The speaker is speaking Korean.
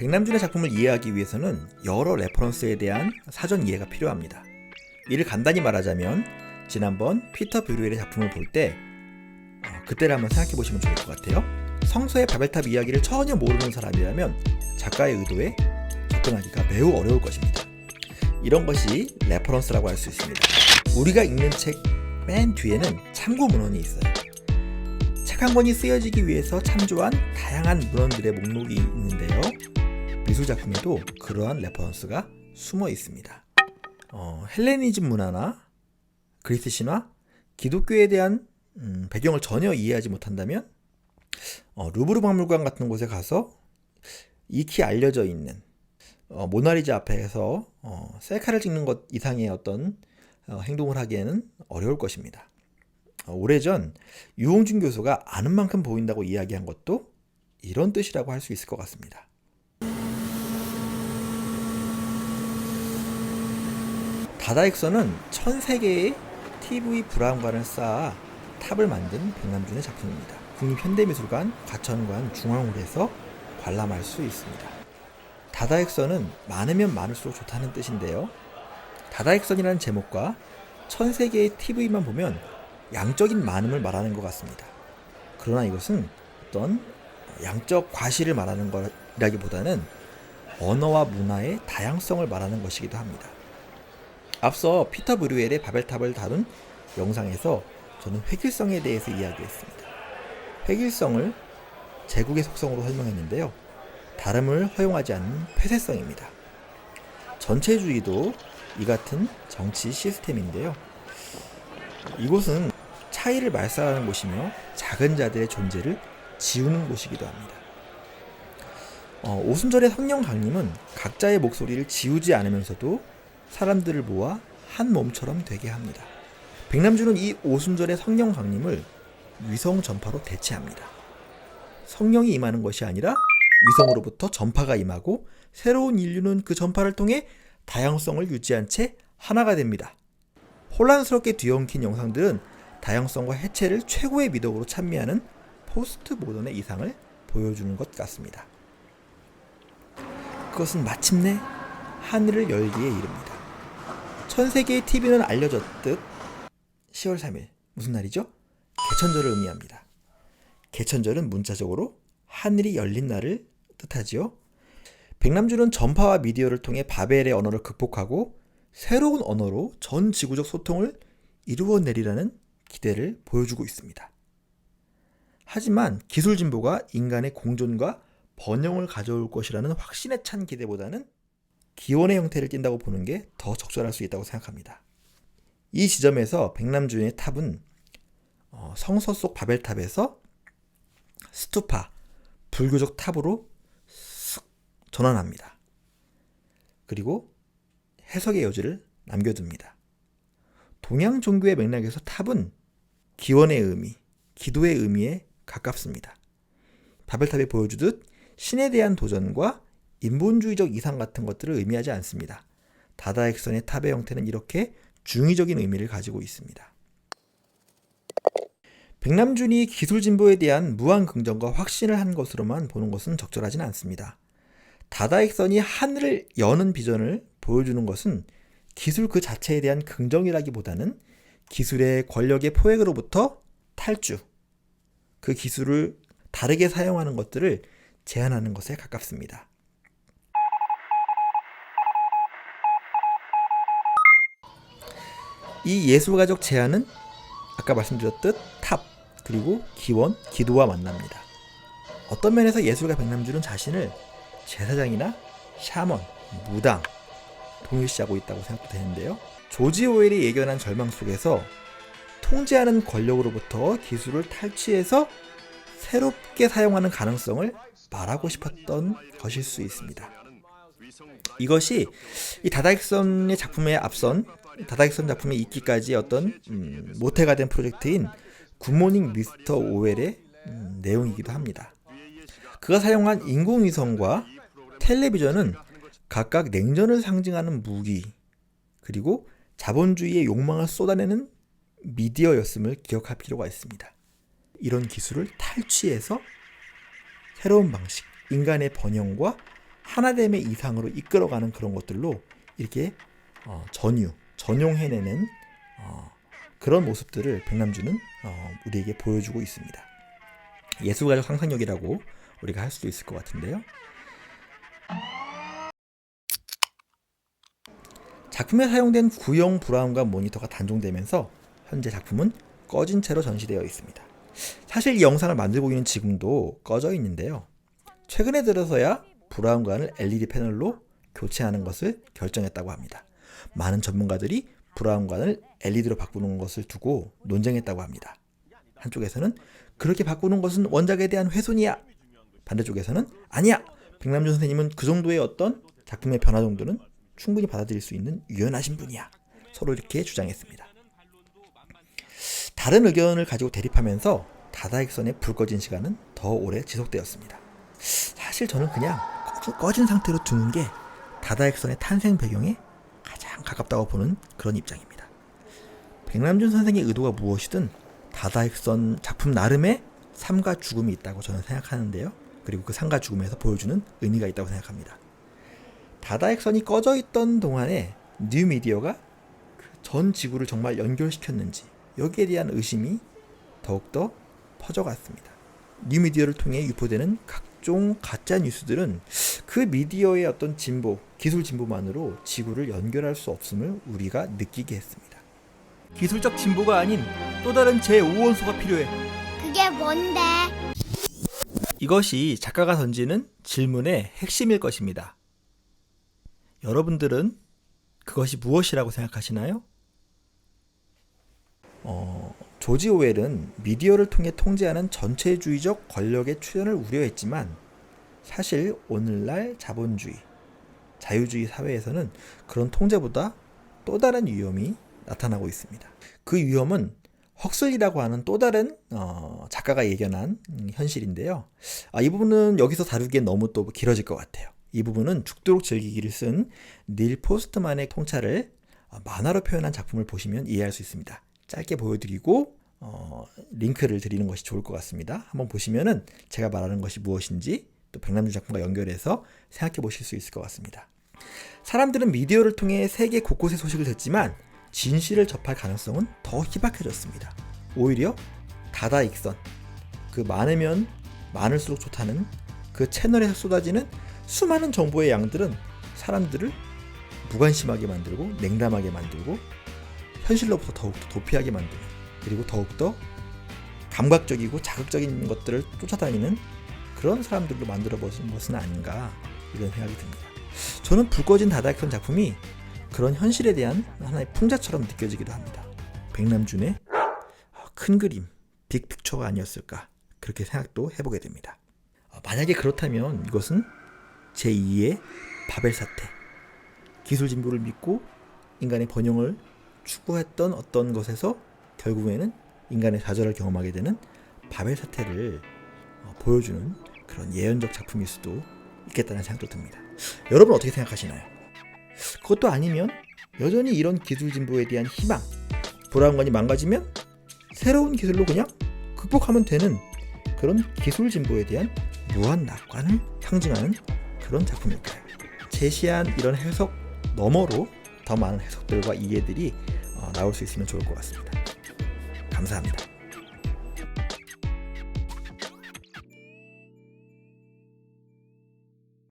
백남준의 작품을 이해하기 위해서는 여러 레퍼런스에 대한 사전 이해가 필요합니다. 이를 간단히 말하자면 지난번 피터 브루웰의 작품을 볼 때 그때를 한번 생각해 보시면 좋을 것 같아요. 성서의 바벨탑 이야기를 전혀 모르는 사람이라면 작가의 의도에 접근하기가 매우 어려울 것입니다. 이런 것이 레퍼런스라고 할 수 있습니다. 우리가 읽는 책 맨 뒤에는 참고 문헌이 있어요. 책 한 권이 쓰여지기 위해서 참조한 다양한 문헌들의 목록이 있는데요. 미술작품에도 그러한 레퍼런스가 숨어 있습니다. 헬레니즘 문화나 그리스 신화, 기독교에 대한 배경을 전혀 이해하지 못한다면 루브르 박물관 같은 곳에 가서 익히 알려져 있는 모나리자 앞에서 셀카를 찍는 것 이상의 어떤 행동을 하기에는 어려울 것입니다. 오래전 유홍준 교수가 아는 만큼 보인다고 이야기한 것도 이런 뜻이라고 할 수 있을 것 같습니다. 다다익선은 1000개의 TV 브라운관을 쌓아 탑을 만든 백남준의 작품입니다. 국립현대미술관, 과천관, 중앙홀에서 관람할 수 있습니다. 다다익선은 많으면 많을수록 좋다는 뜻인데요. 다다익선이라는 제목과 1000개의 TV만 보면 양적인 많음을 말하는 것 같습니다. 그러나 이것은 어떤 양적 과실을 말하는 것이라기보다는 언어와 문화의 다양성을 말하는 것이기도 합니다. 앞서 피터 브루웰의 바벨탑을 다룬 영상에서 저는 획일성에 대해서 이야기했습니다. 획일성을 제국의 속성으로 설명했는데요. 다름을 허용하지 않는 폐쇄성입니다. 전체주의도 이 같은 정치 시스템인데요. 이곳은 차이를 말살하는 곳이며 작은 자들의 존재를 지우는 곳이기도 합니다. 오순절의 성령 강림은 각자의 목소리를 지우지 않으면서도 사람들을 모아 한 몸처럼 되게 합니다. 백남준은 이 오순절의 성령 강림을 위성 전파로 대체합니다. 성령이 임하는 것이 아니라 위성으로부터 전파가 임하고 새로운 인류는 그 전파를 통해 다양성을 유지한 채 하나가 됩니다. 혼란스럽게 뒤엉킨 영상들은 다양성과 해체를 최고의 미덕으로 찬미하는 포스트 모던의 이상을 보여주는 것 같습니다. 그것은 마침내 하늘을 열기에 이릅니다. 1000개의 TV는 알려졌듯 10월 3일 무슨 날이죠? 개천절을 의미합니다. 개천절은 문자적으로 하늘이 열린 날을 뜻하지요. 백남준은 전파와 미디어를 통해 바벨의 언어를 극복하고 새로운 언어로 전 지구적 소통을 이루어내리라는 기대를 보여주고 있습니다. 하지만 기술 진보가 인간의 공존과 번영을 가져올 것이라는 확신에 찬 기대보다는 기원의 형태를 띈다고 보는 게 더 적절할 수 있다고 생각합니다. 이 지점에서 백남준의 탑은 성서 속 바벨탑에서 스투파, 불교적 탑으로 쓱 전환합니다. 그리고 해석의 여지를 남겨둡니다. 동양 종교의 맥락에서 탑은 기원의 의미, 기도의 의미에 가깝습니다. 바벨탑이 보여주듯 신에 대한 도전과 인본주의적 이상 같은 것들을 의미하지 않습니다. 다다익선의 탑의 형태는 이렇게 중의적인 의미를 가지고 있습니다. 백남준이 기술 진보에 대한 무한 긍정과 확신을 한 것으로만 보는 것은 적절하진 않습니다. 다다익선이 하늘을 여는 비전을 보여주는 것은 기술 그 자체에 대한 긍정이라기보다는 기술의 권력의 포획으로부터 탈주, 그 기술을 다르게 사용하는 것들을 제한하는 것에 가깝습니다. 이 예술가적 제안은 아까 말씀드렸듯 탑, 그리고 기원, 기도와 만납니다. 어떤 면에서 예술가 백남준은 자신을 제사장이나 샤먼, 무당, 동일시하고 있다고 생각도 되는데요. 조지 오웰이 예견한 절망 속에서 통제하는 권력으로부터 기술을 탈취해서 새롭게 사용하는 가능성을 말하고 싶었던 것일 수 있습니다. 이것이 이 다다익선의 작품에 앞선 다다익선 작품의 있기까지 어떤 모태가 된 프로젝트인 굿모닝 미스터 오웰의 내용이기도 합니다. 그가 사용한 인공위성과 텔레비전은 각각 냉전을 상징하는 무기, 그리고 자본주의의 욕망을 쏟아내는 미디어였음을 기억할 필요가 있습니다. 이런 기술을 탈취해서 새로운 방식, 인간의 번영과 하나됨의 이상으로 이끌어가는 그런 것들로 이렇게 전용해내는 그런 모습들을 백남주는 우리에게 보여주고 있습니다. 예술가적 상상력이라고 우리가 할 수도 있을 것 같은데요. 작품에 사용된 구형 브라운관 모니터가 단종되면서 현재 작품은 꺼진 채로 전시되어 있습니다. 사실 이 영상을 만들고 있는 지금도 꺼져 있는데요. 최근에 들어서야 브라운관을 LED 패널로 교체하는 것을 결정했다고 합니다. 많은 전문가들이 브라운관을 LED로 바꾸는 것을 두고 논쟁했다고 합니다. 한쪽에서는 그렇게 바꾸는 것은 원작에 대한 훼손이야. 반대쪽에서는 아니야. 백남준 선생님은 그 정도의 어떤 작품의 변화 정도는 충분히 받아들일 수 있는 유연하신 분이야. 서로 이렇게 주장했습니다. 다른 의견을 가지고 대립하면서 다다익선의 불 꺼진 시간은 더 오래 지속되었습니다. 사실 저는 그냥 꺼진 상태로 두는 게 다다익선의 탄생 배경에 가장 가깝다고 보는 그런 입장입니다. 백남준 선생의 의도가 무엇이든 다다익선 작품 나름의 삶과 죽음이 있다고 저는 생각하는데요. 그리고 그 삶과 죽음에서 보여주는 의미가 있다고 생각합니다. 다다익선이 꺼져 있던 동안에 뉴미디어가 전 지구를 정말 연결시켰는지 여기에 대한 의심이 더욱더 퍼져갔습니다. 뉴미디어를 통해 유포되는 각종 가짜 뉴스들은 그 미디어의 어떤 진보, 기술 진보만으로 지구를 연결할 수 없음을 우리가 느끼게 했습니다. 기술적 진보가 아닌 또 다른 제5원소가 필요해. 그게 뭔데? 이것이 작가가 던지는 질문의 핵심일 것입니다. 여러분들은 그것이 무엇이라고 생각하시나요? 조지 오웰은 미디어를 통해 통제하는 전체주의적 권력의 출현을 우려했지만 사실 오늘날 자본주의, 자유주의 사회에서는 그런 통제보다 또 다른 위험이 나타나고 있습니다. 그 위험은 헉슬리라고 하는 또 다른 작가가 예견한 현실인데요. 이 부분은 여기서 다루기엔 너무 또 길어질 것 같아요. 이 부분은 죽도록 즐기기를 쓴 닐 포스트만의 통찰을 만화로 표현한 작품을 보시면 이해할 수 있습니다. 짧게 보여드리고 링크를 드리는 것이 좋을 것 같습니다. 한번 보시면은 제가 말하는 것이 무엇인지 또 백남준 작품과 연결해서 생각해 보실 수 있을 것 같습니다. 사람들은 미디어를 통해 세계 곳곳의 소식을 듣지만 진실을 접할 가능성은 더 희박해졌습니다. 오히려 다다익선, 그 많으면 많을수록 좋다는 그 채널에서 쏟아지는 수많은 정보의 양들은 사람들을 무관심하게 만들고 냉담하게 만들고 현실로부터 더욱더 도피하게 만드는, 그리고 더욱더 감각적이고 자극적인 것들을 쫓아다니는 그런 사람들로 만들어버린 것은 아닌가 이런 생각이 듭니다. 저는 불 꺼진 다다익선 작품이 그런 현실에 대한 하나의 풍자처럼 느껴지기도 합니다. 백남준의 큰 그림, 빅픽처가 아니었을까 그렇게 생각도 해보게 됩니다. 만약에 그렇다면 이것은 제2의 바벨 사태, 기술 진보를 믿고 인간의 번영을 추구했던 어떤 것에서 결국에는 인간의 좌절을 경험하게 되는 바벨 사태를 보여주는 그런 예언적 작품일 수도 있겠다는 생각도 듭니다. 여러분 어떻게 생각하시나요? 그것도 아니면 여전히 이런 기술 진보에 대한 희망, 브라운관이 망가지면 새로운 기술로 그냥 극복하면 되는 그런 기술 진보에 대한 무한 낙관을 상징하는 그런 작품일까요? 제시한 이런 해석 너머로 더 많은 해석들과 이해들이 나올 수 있으면 좋을 것 같습니다. 감사합니다.